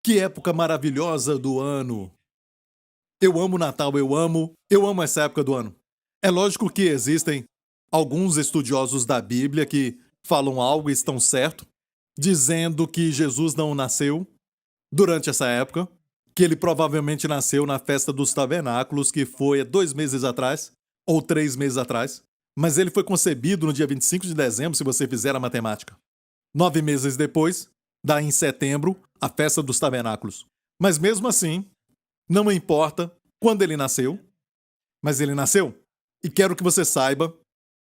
Que época maravilhosa do ano! Eu amo Natal, eu amo essa época do ano. É lógico que existem alguns estudiosos da Bíblia que falam algo e estão certo, dizendo que Jesus não nasceu durante essa época, que ele provavelmente nasceu na festa dos tabernáculos, que foi há 2 meses atrás, ou 3 meses atrás, mas ele foi concebido no dia 25 de dezembro, se você fizer a matemática. 9 meses depois, dá em setembro, a festa dos tabernáculos. Mas mesmo assim, não importa quando ele nasceu, mas ele nasceu. E quero que você saiba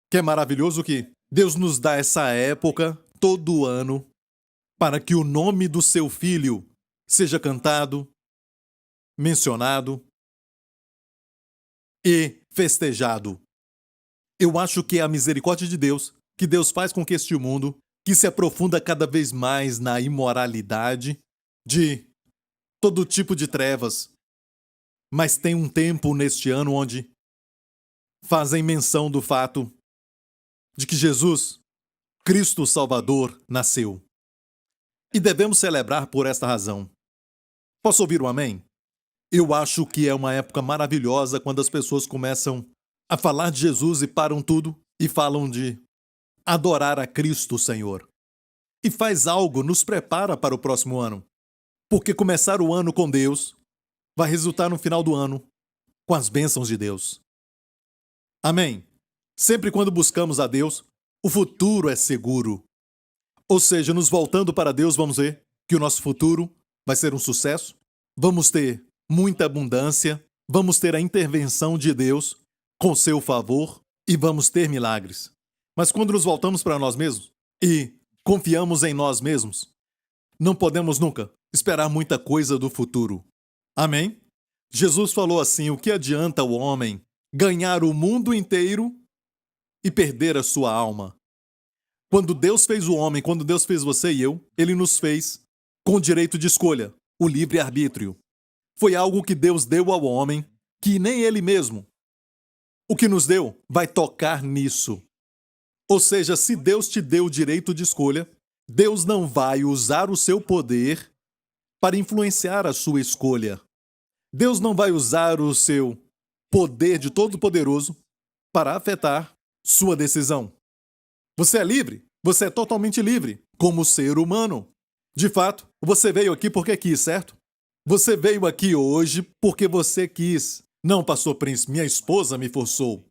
que é maravilhoso que Deus nos dá essa época todo ano para que o nome do seu filho seja cantado, mencionado e festejado. Eu acho que é a misericórdia de Deus que Deus faz com que este mundo, que se aprofunda cada vez mais na imoralidade, de todo tipo de trevas, mas tem um tempo neste ano onde fazem menção do fato de que Jesus, Cristo Salvador, nasceu. E devemos celebrar por esta razão. Posso ouvir um amém? Eu acho que é uma época maravilhosa quando as pessoas começam a falar de Jesus e param tudo e falam de adorar a Cristo, Senhor. E faz algo, nos prepara para o próximo ano. Porque começar o ano com Deus vai resultar no final do ano com as bênçãos de Deus. Amém? Sempre quando buscamos a Deus, o futuro é seguro. Ou seja, nos voltando para Deus, vamos ver que o nosso futuro vai ser um sucesso, vamos ter muita abundância, vamos ter a intervenção de Deus com seu favor e vamos ter milagres. Mas quando nos voltamos para nós mesmos e confiamos em nós mesmos, não podemos nunca esperar muita coisa do futuro. Amém? Jesus falou assim: o que adianta o homem ganhar o mundo inteiro e perder a sua alma? Quando Deus fez o homem, quando Deus fez você e eu, Ele nos fez com o direito de escolha, o livre-arbítrio. Foi algo que Deus deu ao homem, que nem Ele mesmo, o que nos deu, vai tocar nisso. Ou seja, se Deus te deu o direito de escolha, Deus não vai usar o seu poder para influenciar a sua escolha. Deus não vai usar o seu poder de Todo-Poderoso para afetar sua decisão. Você é livre? Você é totalmente livre, como ser humano. De fato, você veio aqui porque quis, certo? Você veio aqui hoje porque você quis. Não, pastor Príncipe, minha esposa me forçou.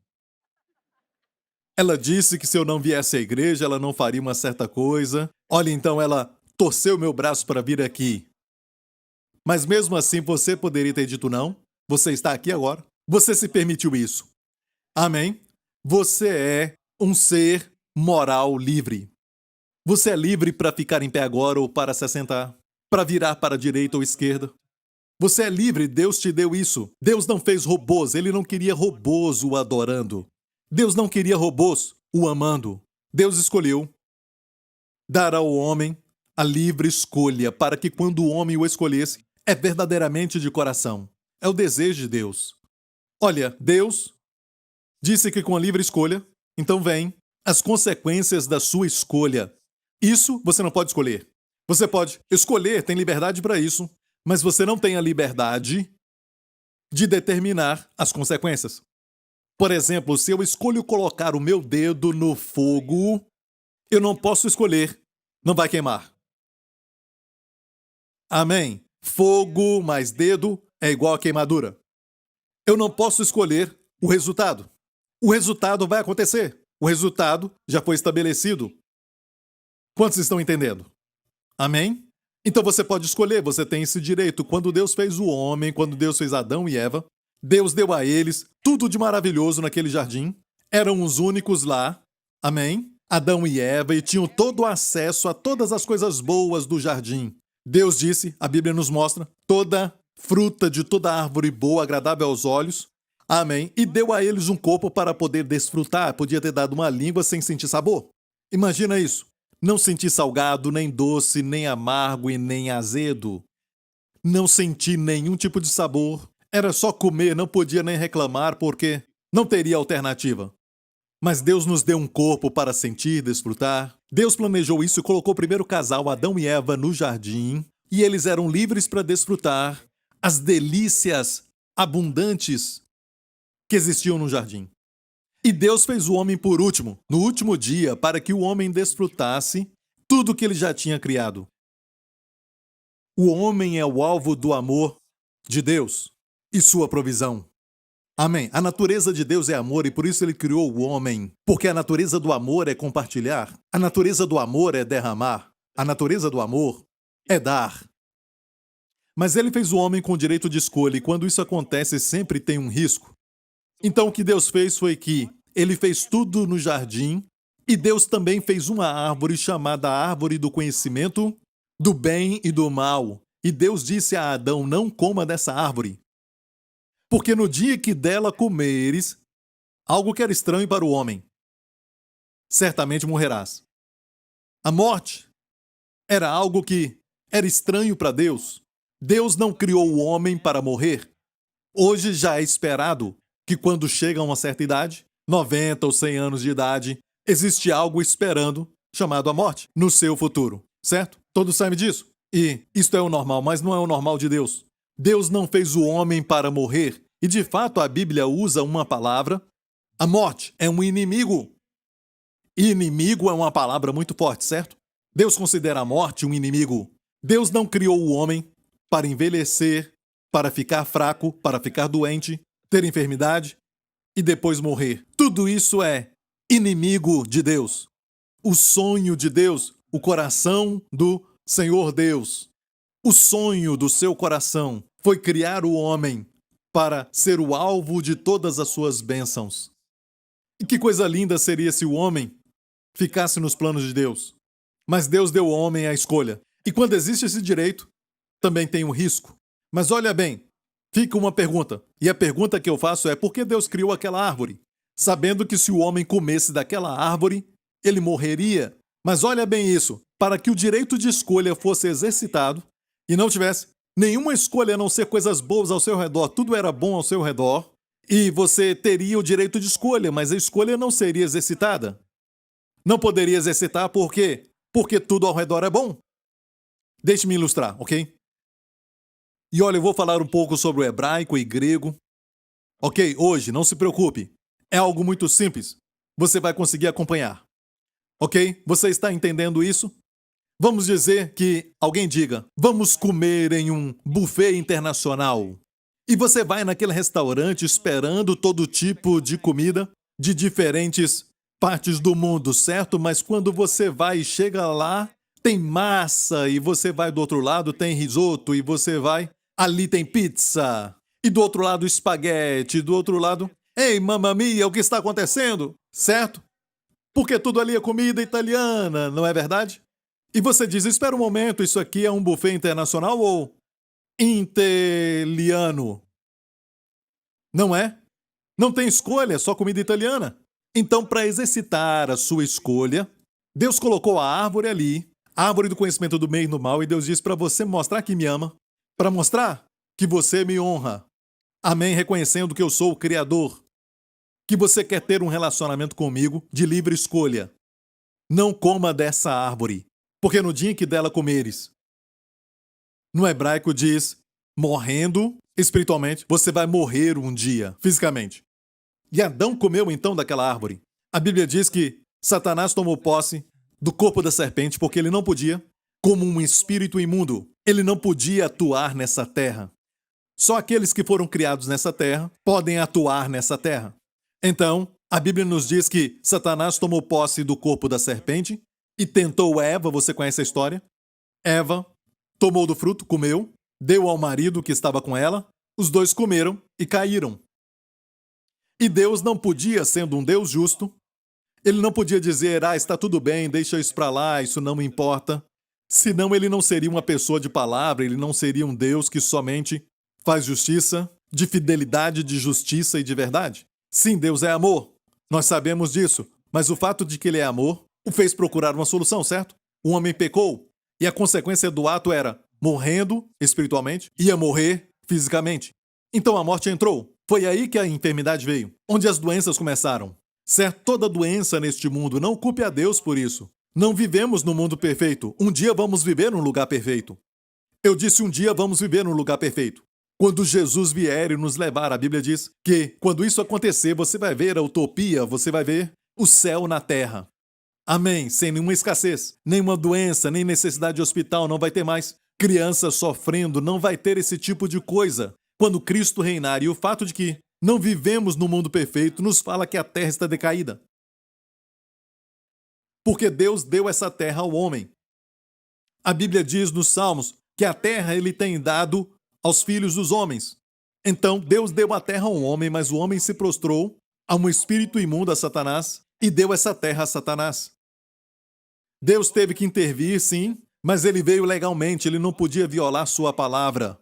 Ela disse que se eu não viesse à igreja, ela não faria uma certa coisa. Olha, então ela torceu meu braço para vir aqui. Mas mesmo assim, você poderia ter dito não. Você está aqui agora. Você se permitiu isso. Amém? Você é um ser moral livre. Você é livre para ficar em pé agora ou para se assentar, para virar para a direita ou esquerda. Você é livre, Deus te deu isso. Deus não fez robôs, Ele não queria robôs o adorando. Deus não queria robôs o amando. Deus escolheu dar ao homem a livre escolha para que quando o homem o escolhesse, é verdadeiramente de coração. É o desejo de Deus. Olha, Deus disse que com a livre escolha, então vem as consequências da sua escolha. Isso você não pode escolher. Você pode escolher, tem liberdade para isso, mas você não tem a liberdade de determinar as consequências. Por exemplo, se eu escolho colocar o meu dedo no fogo, eu não posso escolher, não vai queimar. Amém? Fogo mais dedo é igual a queimadura. Eu não posso escolher o resultado. O resultado vai acontecer. O resultado já foi estabelecido. Quantos estão entendendo? Amém? Então você pode escolher, você tem esse direito. Quando Deus fez o homem, quando Deus fez Adão e Eva, Deus deu a eles tudo de maravilhoso naquele jardim. Eram os únicos lá. Amém? Adão e Eva, e tinham todo o acesso a todas as coisas boas do jardim. Deus disse, a Bíblia nos mostra, toda fruta de toda árvore boa, agradável aos olhos. Amém? E deu a eles um corpo para poder desfrutar. Podia ter dado uma língua sem sentir sabor. Imagina isso. Não sentir salgado, nem doce, nem amargo e nem azedo. Não sentir nenhum tipo de sabor. Era só comer, não podia nem reclamar porque não teria alternativa. Mas Deus nos deu um corpo para sentir, desfrutar. Deus planejou isso e colocou o primeiro casal, Adão e Eva, no jardim. e eles eram livres para desfrutar as delícias abundantes que existiam no jardim. E Deus fez o homem por último, no último dia, para que o homem desfrutasse tudo que ele já tinha criado. O homem é o alvo do amor de Deus e sua provisão. Amém. A natureza de Deus é amor e por isso ele criou o homem. Porque a natureza do amor é compartilhar. A natureza do amor é derramar. A natureza do amor é dar. Mas ele fez o homem com direito de escolha e quando isso acontece sempre tem um risco. Então o que Deus fez foi que ele fez tudo no jardim e Deus também fez uma árvore chamada árvore do conhecimento do bem e do mal. E Deus disse a Adão, não coma dessa árvore. Porque no dia que dela comeres, algo que era estranho para o homem, certamente morrerás. A morte era algo que era estranho para Deus. Deus não criou o homem para morrer. Hoje já é esperado que quando chega a uma certa idade, 90 ou 100 anos de idade, existe algo esperando, chamado a morte, no seu futuro, certo? Todos sabem disso? E isto é o normal, mas não é o normal de Deus. Deus não fez o homem para morrer. E de fato a Bíblia usa uma palavra. A morte é um inimigo. E inimigo é uma palavra muito forte, certo? Deus considera a morte um inimigo. Deus não criou o homem para envelhecer, para ficar fraco, para ficar doente, ter enfermidade e depois morrer. Tudo isso é inimigo de Deus. O sonho de Deus, o coração do Senhor Deus. O sonho do seu coração foi criar o homem para ser o alvo de todas as suas bênçãos. E que coisa linda seria se o homem ficasse nos planos de Deus. Mas Deus deu ao homem a escolha. E quando existe esse direito, também tem um risco. Mas olha bem, fica uma pergunta. E a pergunta que eu faço é por que Deus criou aquela árvore? Sabendo que se o homem comesse daquela árvore, ele morreria. Mas olha bem isso, para que o direito de escolha fosse exercitado e não tivesse nenhuma escolha a não ser coisas boas ao seu redor, tudo era bom ao seu redor, e você teria o direito de escolha, mas a escolha não seria exercitada. Não poderia exercitar por quê? Porque tudo ao redor é bom. Deixe-me ilustrar, ok? E olha, eu vou falar um pouco sobre o hebraico e grego. Ok, hoje, não se preocupe. É algo muito simples. Você vai conseguir acompanhar. Ok? Você está entendendo isso? Vamos dizer que alguém diga, vamos comer em um buffet internacional. E você vai naquele restaurante esperando todo tipo de comida de diferentes partes do mundo, certo? Mas quando você vai e chega lá, tem massa, e você vai do outro lado, tem risoto, e você vai, ali tem pizza, e do outro lado espaguete, e do outro lado, ei, mamma mia, o que está acontecendo? Certo? Porque tudo ali é comida italiana, não é verdade? E você diz, espera um momento, isso aqui é um buffet internacional ou italiano? Não é? Não tem escolha, é só comida italiana. Então, para exercitar a sua escolha, Deus colocou a árvore ali, a árvore do conhecimento do bem e do mal, e Deus diz para você mostrar que me ama, para mostrar que você me honra. Amém, reconhecendo que eu sou o Criador. Que você quer ter um relacionamento comigo de livre escolha. Não coma dessa árvore, porque no dia em que dela comeres, no hebraico diz, morrendo espiritualmente, você vai morrer um dia, fisicamente. E Adão comeu então daquela árvore. A Bíblia diz que Satanás tomou posse do corpo da serpente porque ele não podia, como um espírito imundo, ele não podia atuar nessa terra. Só aqueles que foram criados nessa terra podem atuar nessa terra. Então, a Bíblia nos diz que Satanás tomou posse do corpo da serpente e tentou Eva, você conhece a história? Eva tomou do fruto, comeu, deu ao marido que estava com ela, os dois comeram e caíram. E Deus não podia, sendo um Deus justo, ele não podia dizer, está tudo bem, deixa isso para lá, isso não me importa. Senão ele não seria uma pessoa de palavra, ele não seria um Deus que somente faz justiça, de fidelidade, de justiça e de verdade. Sim, Deus é amor. Nós sabemos disso. Mas o fato de que ele é amor o fez procurar uma solução, certo? O homem pecou. E a consequência do ato era, morrendo espiritualmente, ia morrer fisicamente. Então a morte entrou. Foi aí que a enfermidade veio. Onde as doenças começaram. Certo? Toda doença neste mundo, não culpe a Deus por isso. Não vivemos no mundo perfeito. Um dia vamos viver num lugar perfeito. Eu disse um dia vamos viver num lugar perfeito. Quando Jesus vier e nos levar, a Bíblia diz que quando isso acontecer, você vai ver a utopia, você vai ver o céu na terra. Amém. Sem nenhuma escassez, nenhuma doença, nem necessidade de hospital, não vai ter mais. Criança sofrendo, não vai ter esse tipo de coisa. Quando Cristo reinar, e o fato de que não vivemos no mundo perfeito nos fala que a terra está decaída. Porque Deus deu essa terra ao homem. A Bíblia diz nos Salmos que a terra ele tem dado aos filhos dos homens. Então, Deus deu a terra ao homem, mas o homem se prostrou a um espírito imundo, a Satanás, e deu essa terra a Satanás. Deus teve que intervir, sim, mas ele veio legalmente, ele não podia violar sua palavra.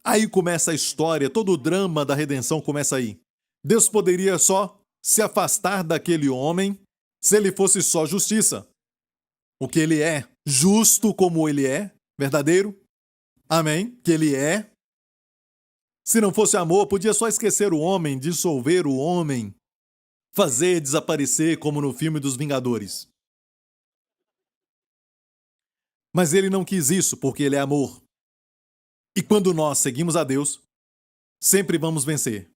Aí começa a história, todo o drama da redenção começa aí. Deus poderia só se afastar daquele homem se ele fosse só justiça. O que ele é, justo como ele é, verdadeiro. Amém? Que ele é. Se não fosse amor, podia só esquecer o homem, dissolver o homem, fazer desaparecer como no filme dos Vingadores. Mas ele não quis isso, porque ele é amor. E quando nós seguimos a Deus, sempre vamos vencer.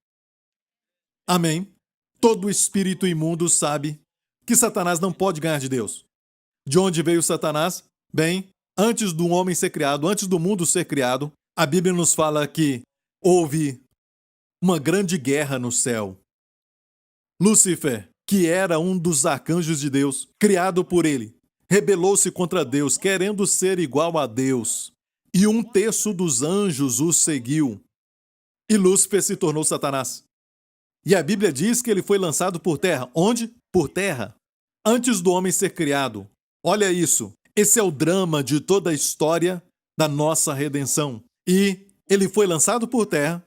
Amém? Todo espírito imundo sabe que Satanás não pode ganhar de Deus. De onde veio Satanás? Bem, antes do homem ser criado, antes do mundo ser criado, a Bíblia nos fala que houve uma grande guerra no céu. Lúcifer, que era um dos arcanjos de Deus, criado por ele, rebelou-se contra Deus, querendo ser igual a Deus. E 1/3 dos anjos o seguiu. E Lúcifer se tornou Satanás. E a Bíblia diz que ele foi lançado por terra. Onde? Por terra. Antes do homem ser criado. Olha isso. Esse é o drama de toda a história da nossa redenção. E ele foi lançado por terra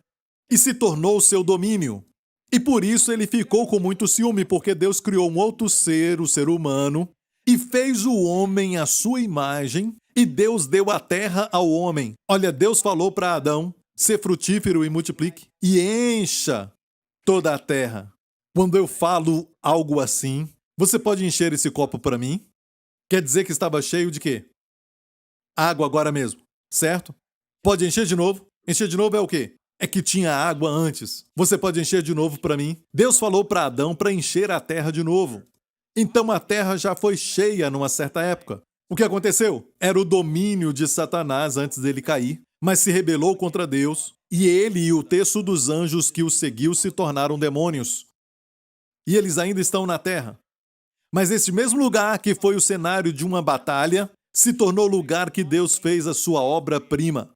e se tornou seu domínio. E por isso ele ficou com muito ciúme, porque Deus criou um outro ser, o ser humano, e fez o homem à sua imagem, e Deus deu a terra ao homem. Olha, Deus falou para Adão, ser frutífero e multiplique, e encha toda a terra. Quando eu falo algo assim, você pode encher esse copo para mim? Quer dizer que estava cheio de quê? Água agora mesmo, certo? Pode encher de novo? Encher de novo é o quê? É que tinha água antes. Você pode encher de novo para mim? Deus falou para Adão para encher a terra de novo. Então a terra já foi cheia numa certa época. O que aconteceu? Era o domínio de Satanás antes dele cair, mas se rebelou contra Deus, e ele e o 1/3 dos anjos que o seguiu se tornaram demônios. E eles ainda estão na terra. Mas esse mesmo lugar que foi o cenário de uma batalha, se tornou o lugar que Deus fez a sua obra-prima.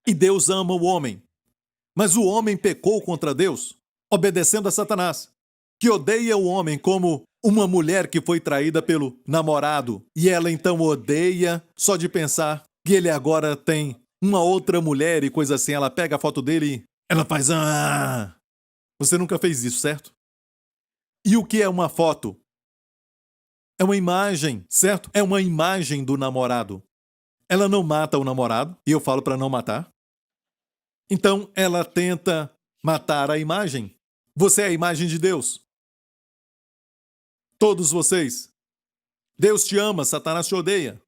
E Deus ama o homem. Mas o homem pecou contra Deus, obedecendo a Satanás, que odeia o homem como uma mulher que foi traída pelo namorado. E ela então odeia só de pensar que ele agora tem uma outra mulher e coisa assim. Ela pega a foto dele e ela faz... Ah! Você nunca fez isso, certo? E o que é uma foto? É uma imagem, certo? É uma imagem do namorado. Ela não mata o namorado, e eu falo para não matar. Então, ela tenta matar a imagem. Você é a imagem de Deus. Todos vocês. Deus te ama, Satanás te odeia.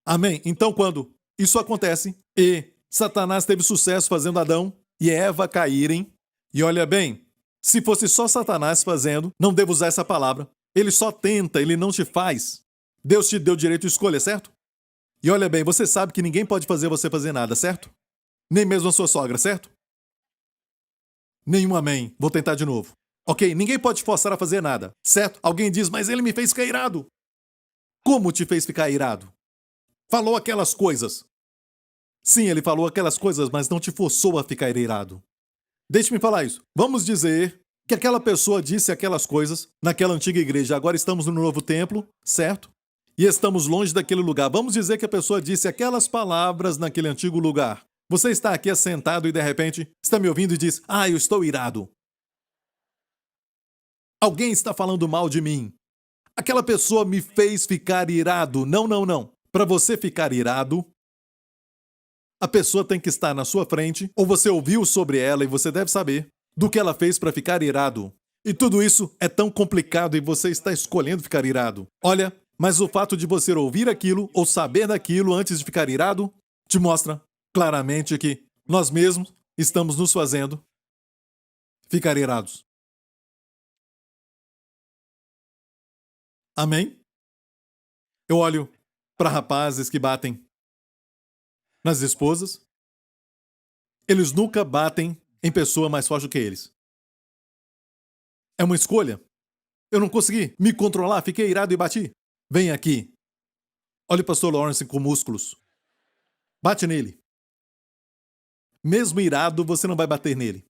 Amém? Então, quando isso acontece e Satanás teve sucesso fazendo Adão e Eva caírem, e olha bem, se fosse só Satanás fazendo, não devo usar essa palavra, ele só tenta, ele não te faz. Deus te deu direito de escolha, certo? E olha bem, você sabe que ninguém pode fazer você fazer nada, certo? Nem mesmo a sua sogra, certo? Nenhum amém. Vou tentar de novo. Ok, ninguém pode te forçar a fazer nada, certo? Alguém diz, mas ele me fez ficar irado. Como te fez ficar irado? Falou aquelas coisas. Sim, ele falou aquelas coisas, mas não te forçou a ficar irado. Deixe-me falar isso. Vamos dizer que aquela pessoa disse aquelas coisas naquela antiga igreja. Agora estamos no novo templo, certo? E estamos longe daquele lugar. Vamos dizer que a pessoa disse aquelas palavras naquele antigo lugar. Você está aqui assentado e de repente está me ouvindo e diz, eu estou irado. Alguém está falando mal de mim. Aquela pessoa me fez ficar irado. Não, não, não. Para você ficar irado, a pessoa tem que estar na sua frente, ou você ouviu sobre ela e você deve saber do que ela fez para ficar irado. E tudo isso é tão complicado e você está escolhendo ficar irado. Olha, mas o fato de você ouvir aquilo ou saber daquilo antes de ficar irado te mostra claramente que nós mesmos estamos nos fazendo ficar irados. Amém? Eu olho para rapazes que batem nas esposas. Eles nunca batem em pessoa mais forte do que eles. É uma escolha. Eu não consegui me controlar, fiquei irado e bati. Vem aqui. Olha o pastor Lawrence com músculos. Bate nele. Mesmo irado, você não vai bater nele.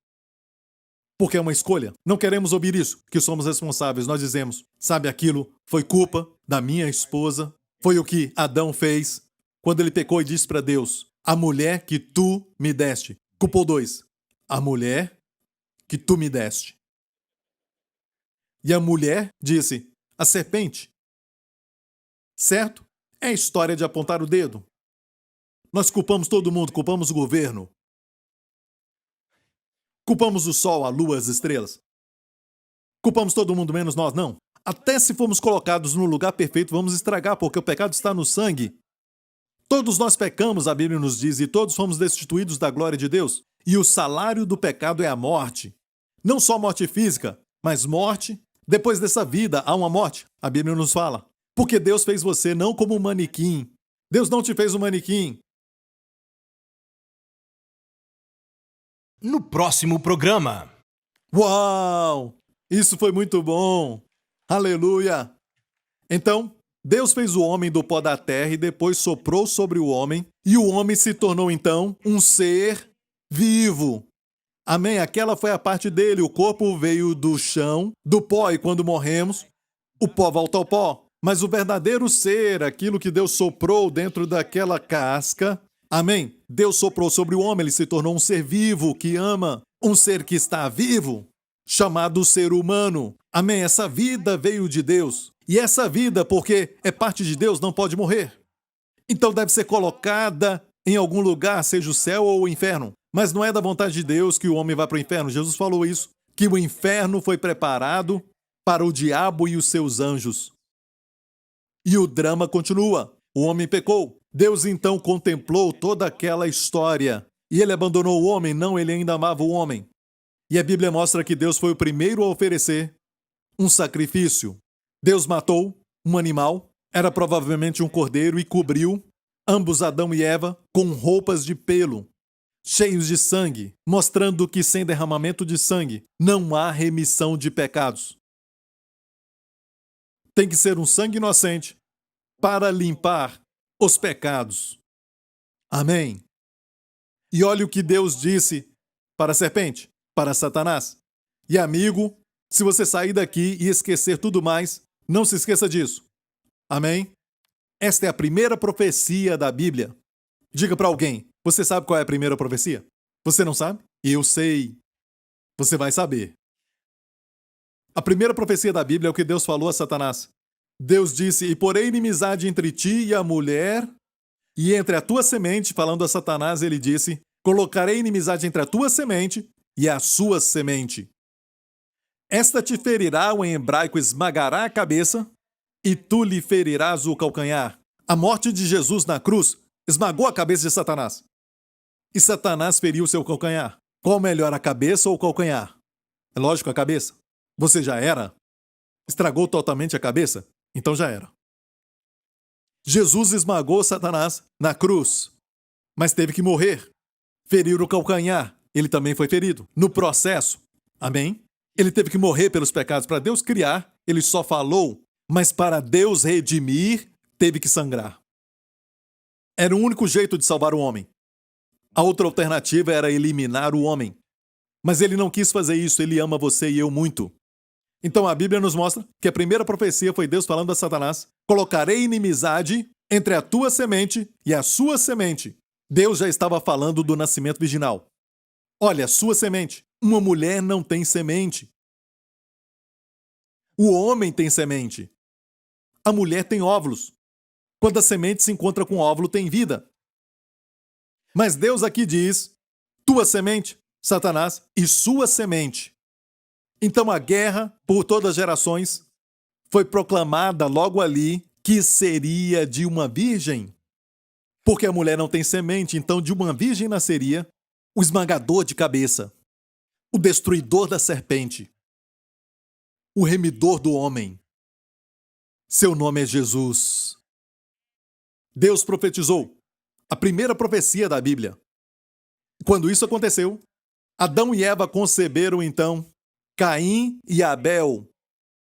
Porque é uma escolha. Não queremos ouvir isso, que somos responsáveis. Nós dizemos, sabe aquilo? Foi culpa da minha esposa. Foi o que Adão fez quando ele pecou e disse para Deus, a mulher que tu me deste. Culpou dois. A mulher que tu me deste. E a mulher disse, a serpente. Certo? É a história de apontar o dedo. Nós culpamos todo mundo, culpamos o governo. Culpamos o sol, a lua, as estrelas. Culpamos todo mundo menos nós, não. Até se formos colocados no lugar perfeito, vamos estragar, porque o pecado está no sangue. Todos nós pecamos, a Bíblia nos diz, e todos fomos destituídos da glória de Deus. E o salário do pecado é a morte. Não só morte física, mas morte. Depois dessa vida, há uma morte. A Bíblia nos fala. Porque Deus fez você não como um manequim. Deus não te fez um manequim. No próximo programa. Uau! Isso foi muito bom! Aleluia! Então, Deus fez o homem do pó da terra e depois soprou sobre o homem, e o homem se tornou então um ser vivo. Amém? Aquela foi a parte dele. O corpo veio do chão, do pó, e quando morremos, o pó volta ao pó. Mas o verdadeiro ser, aquilo que Deus soprou dentro daquela casca, amém? Deus soprou sobre o homem, ele se tornou um ser vivo que ama, um ser que está vivo, chamado ser humano. Amém? Essa vida veio de Deus. E essa vida, porque é parte de Deus, não pode morrer. Então deve ser colocada em algum lugar, seja o céu ou o inferno. Mas não é da vontade de Deus que o homem vá para o inferno. Jesus falou isso, que o inferno foi preparado para o diabo e os seus anjos. E o drama continua. O homem pecou. Deus então contemplou toda aquela história. E ele abandonou o homem? Não, ele ainda amava o homem. E a Bíblia mostra que Deus foi o primeiro a oferecer um sacrifício. Deus matou um animal, era provavelmente um cordeiro, e cobriu ambos Adão e Eva com roupas de pelo, cheios de sangue, mostrando que sem derramamento de sangue não há remissão de pecados. Tem que ser um sangue inocente para limpar os pecados. Amém. E olha o que Deus disse para a serpente, para Satanás. E amigo, se você sair daqui e esquecer tudo mais, não se esqueça disso. Amém? Esta é a primeira profecia da Bíblia. Diga para alguém, você sabe qual é a primeira profecia? Você não sabe? Eu sei. Você vai saber. A primeira profecia da Bíblia é o que Deus falou a Satanás. Deus disse, e porém inimizade entre ti e a mulher, e entre a tua semente, falando a Satanás, ele disse, colocarei inimizade entre a tua semente e a sua semente. Esta te ferirá, o em hebraico esmagará a cabeça, e tu lhe ferirás o calcanhar. A morte de Jesus na cruz esmagou a cabeça de Satanás. E Satanás feriu seu calcanhar. Qual melhor, a cabeça ou o calcanhar? É lógico, a cabeça. Você já era? Estragou totalmente a cabeça? Então já era. Jesus esmagou Satanás na cruz, mas teve que morrer. Feriu o calcanhar. Ele também foi ferido. No processo. Amém? Ele teve que morrer pelos pecados. Para Deus criar, ele só falou, mas para Deus redimir, teve que sangrar. Era o único jeito de salvar o homem. A outra alternativa era eliminar o homem. Mas ele não quis fazer isso, ele ama você e eu muito. Então a Bíblia nos mostra que a primeira profecia foi Deus falando a Satanás, colocarei inimizade entre a tua semente e a sua semente. Deus já estava falando do nascimento virginal. Olha, sua semente. Uma mulher não tem semente. O homem tem semente. A mulher tem óvulos. Quando a semente se encontra com o óvulo, tem vida. Mas Deus aqui diz, tua semente, Satanás, e sua semente. Então a guerra, por todas as gerações, foi proclamada logo ali que seria de uma virgem. Porque a mulher não tem semente, então de uma virgem nasceria o esmagador de cabeça, o destruidor da serpente, o remidor do homem. Seu nome é Jesus. Deus profetizou a primeira profecia da Bíblia. Quando isso aconteceu, Adão e Eva conceberam então Caim e Abel,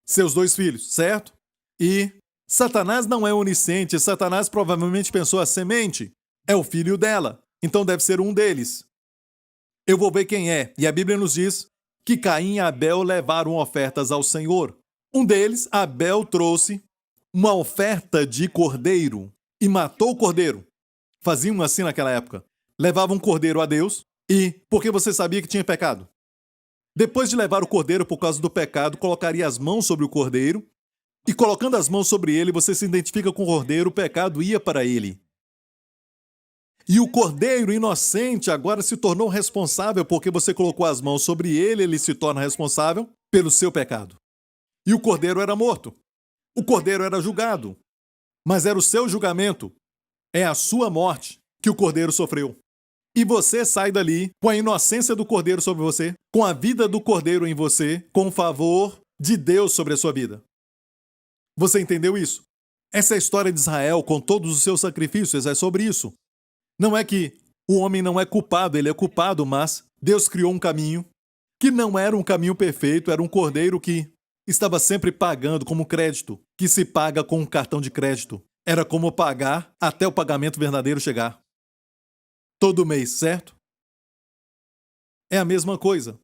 seus 2 filhos, certo? E Satanás não é onisciente, Satanás provavelmente pensou a semente é o filho dela, então deve ser um deles. Eu vou ver quem é, e a Bíblia nos diz que Caim e Abel levaram ofertas ao Senhor. Um deles, Abel, trouxe uma oferta de cordeiro e matou o cordeiro. Faziam assim naquela época. Levavam um cordeiro a Deus e, porque você sabia que tinha pecado. Depois de levar o cordeiro por causa do pecado, colocaria as mãos sobre o cordeiro e, colocando as mãos sobre ele, você se identifica com o cordeiro, o pecado ia para ele. E o cordeiro inocente agora se tornou responsável porque você colocou as mãos sobre ele, ele se torna responsável pelo seu pecado. E o cordeiro era morto. O cordeiro era julgado. Mas era o seu julgamento, é a sua morte que o cordeiro sofreu. E você sai dali com a inocência do cordeiro sobre você, com a vida do cordeiro em você, com o favor de Deus sobre a sua vida. Você entendeu isso? Essa é a história de Israel com todos os seus sacrifícios, é sobre isso. Não é que o homem não é culpado, ele é culpado, mas Deus criou um caminho que não era um caminho perfeito, era um cordeiro que estava sempre pagando como crédito, que se paga com um cartão de crédito. Era como pagar até o pagamento verdadeiro chegar. Todo mês, certo? É a mesma coisa.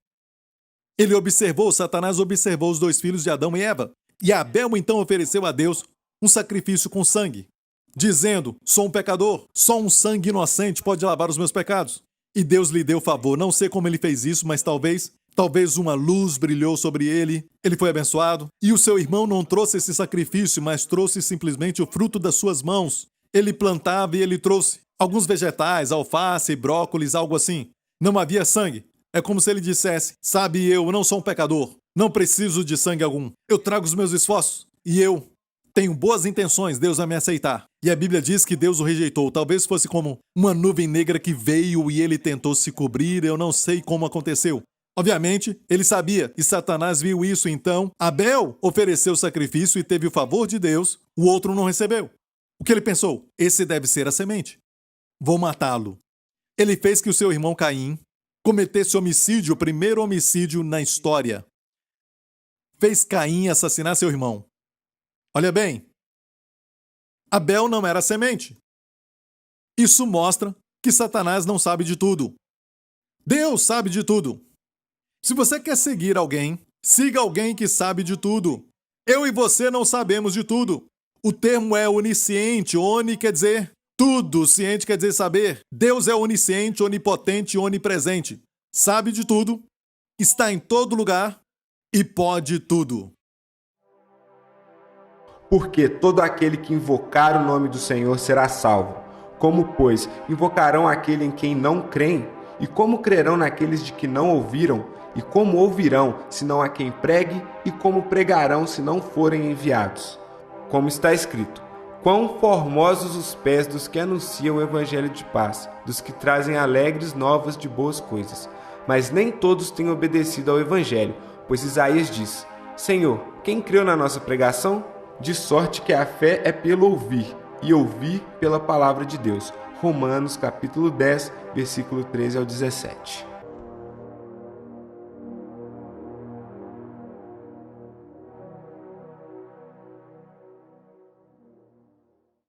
Satanás observou os 2 filhos de Adão e Eva. E Abel então ofereceu a Deus um sacrifício com sangue, dizendo, sou um pecador, só um sangue inocente pode lavar os meus pecados. E Deus lhe deu favor. Não sei como ele fez isso, mas talvez uma luz brilhou sobre ele, ele foi abençoado. E o seu irmão não trouxe esse sacrifício, mas trouxe simplesmente o fruto das suas mãos. Ele plantava e ele trouxe alguns vegetais, alface, brócolis, algo assim. Não havia sangue. É como se ele dissesse, sabe, eu não sou um pecador, não preciso de sangue algum. Eu trago os meus esforços e eu tenho boas intenções, Deus vai me aceitar. E a Bíblia diz que Deus o rejeitou. Talvez fosse como uma nuvem negra que veio e ele tentou se cobrir, eu não sei como aconteceu. Obviamente, ele sabia e Satanás viu isso, então Abel ofereceu o sacrifício e teve o favor de Deus, o outro não recebeu. O que ele pensou? Esse deve ser a semente. Vou matá-lo. Ele fez que o seu irmão Caim cometesse homicídio, o primeiro homicídio na história. Fez Caim assassinar seu irmão. Olha bem, Abel não era semente. Isso mostra que Satanás não sabe de tudo. Deus sabe de tudo. Se você quer seguir alguém, siga alguém que sabe de tudo. Eu e você não sabemos de tudo. O termo é onisciente, oni quer dizer tudo, ciente quer dizer saber. Deus é onisciente, onipotente e onipresente. Sabe de tudo, está em todo lugar e pode tudo. Porque todo aquele que invocar o nome do Senhor será salvo. Como, pois, invocarão aquele em quem não creem? E como crerão naqueles de que não ouviram? E como ouvirão, se não há quem pregue? E como pregarão, se não forem enviados? Como está escrito, quão formosos os pés dos que anunciam o evangelho de paz, dos que trazem alegres novas de boas coisas. Mas nem todos têm obedecido ao evangelho, pois Isaías diz, Senhor, quem creu na nossa pregação? De sorte que a fé é pelo ouvir, e ouvir pela palavra de Deus. Romanos capítulo 10, versículo 13 ao 17.